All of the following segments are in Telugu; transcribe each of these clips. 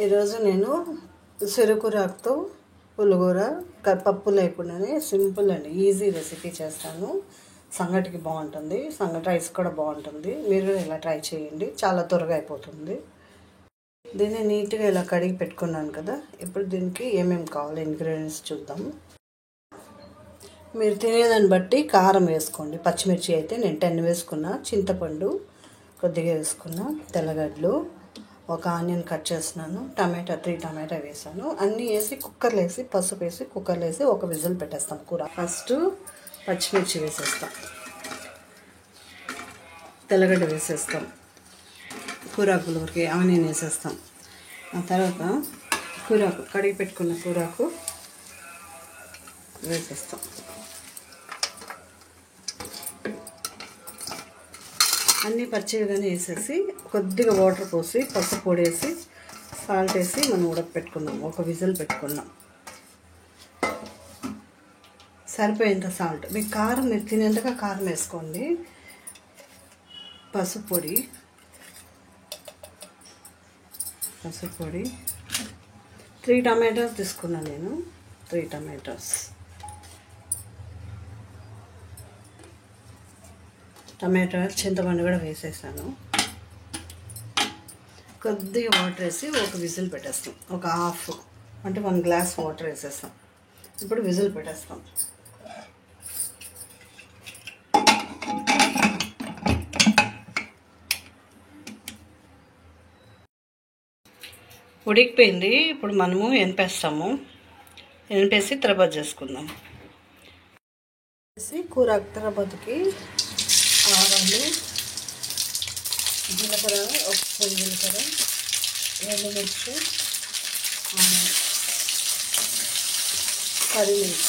ఈరోజు నేను సిరుకురాకుతో పులిహోర పప్పు లేకుండానే సింపుల్ అండ్ ఈజీ రెసిపీ చేస్తాను. సంగటికి బాగుంటుంది, సంగటి రైస్ కూడా బాగుంటుంది. మీరు కూడా ఇలా ట్రై చేయండి, చాలా త్వరగా అయిపోతుంది. దీన్ని నీట్గా ఇలా కడిగి పెట్టుకున్నాను కదా. ఇప్పుడు దీనికి ఏమేమి కావాలి ఇంగ్రీడియంట్స్ చూద్దాం. మీరు తినేదాన్ని బట్టి కారం వేసుకోండి. పచ్చిమిర్చి అయితే నేను 10 వేసుకున్నా, చింతపండు కొద్దిగా వేసుకున్నా, తెల్లగడ్డలు, ఒక ఆనియన్ కట్ చేస్తున్నాను, టమాటా 3 టమాటా వేసాను. అన్నీ వేసి కుక్కర్లో వేసి పసుపు వేసి కుక్కర్లో వేసి ఒక విజిల్ పెట్టేస్తాం. కూర ఫస్ట్ పచ్చిమిర్చి వేసేస్తాం, తెల్లగడ్డ వేసేస్తాం, కూరాకులకి ఆనియన్ వేసేస్తాం. ఆ తర్వాత కూరాకు కడిగి పెట్టుకున్న కూరాకు వేసేస్తాం. అన్నీ పచ్చిగానే వేసేసి కొద్దిగా వాటర్ పోసి పసుపు పొడి వేసి సాల్ట్ వేసి మనం ఉడకపెట్టుకున్నాం. ఒక విజిల్ పెట్టుకున్నాం. సరిపోయేంత సాల్ట్, మీకు కారం మీరు తినేంతగా కారం వేసుకోండి. పసుపు పొడి 3 టమాటాస్ తీసుకున్నాను నేను, 3 టమాటాస్. టమాటా చింతపండు కూడా వేసేసాను. కొద్దిగా వాటర్ వేసి ఒక విజిల్ పెట్టేస్తాం. ఒక హాఫ్ అంటే 1 గ్లాస్ వాటర్ వేసేస్తాం. ఇప్పుడు విజిల్ పెట్టేస్తాం. ఉడికిపోయింది. ఇప్పుడు మనము ఎనిపేస్తాము. ఎనిపేసి తిరబత్ చేసుకుందాం. కూర తిరబత్తుకి ఆవాలు, జీలకర్ర, ఒక స్పూన్ జీలకర్ర, ఎండుమిర్చి, కరివేపాకు,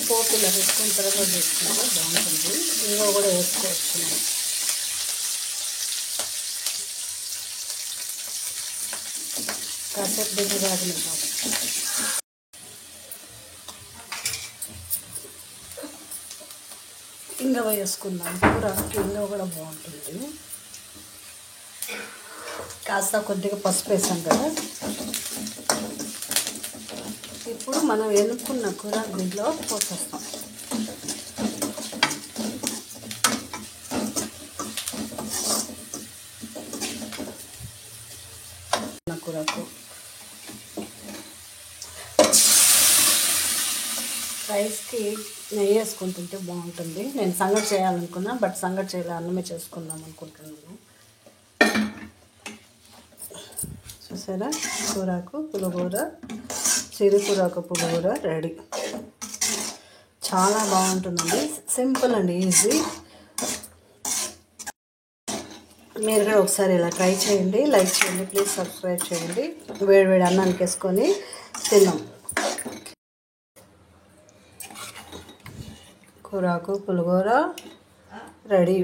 పోపు ఇలా పెట్టుకుని తర్వాత వేసుకుంటే బాగుంటుంది. ఇంకో కూడా వేసుకోవచ్చు. కాసేపు దగ్గర రాగలిద్దాం. ఇంగవ వేసుకుందాం. కూరకి ఇంగవ కూడా బాగుంటుంది. కాస్త కొద్దిగా పసుపు వేసాం కదా. ఇప్పుడు మనం ఎనుక్కున్న కూర దీంట్లో పోసేస్తాం. కూరకు రైస్కి నెయ్యి వేసుకుని తింటే బాగుంటుంది. నేను సంగటి చేయాలనుకున్నా, బట్ సంగటి చేయాలి, అన్నమే చేసుకుందాం అనుకుంటున్నాను. చూసారా, కూరాకు పులిహోర, సిరుకురాకు పులిహోర రెడీ. చాలా బాగుంటుందండి, సింపుల్ అండ్ ఈజీ. మీరు కూడా ఒకసారి ఇలా ట్రై చేయండి, లైక్ చేయండి, ప్లీజ్ సబ్స్క్రైబ్ చేయండి. వేడి అన్నానికి వేసుకొని తిన్నాం. కూరాకు పులిహోర రెడీ.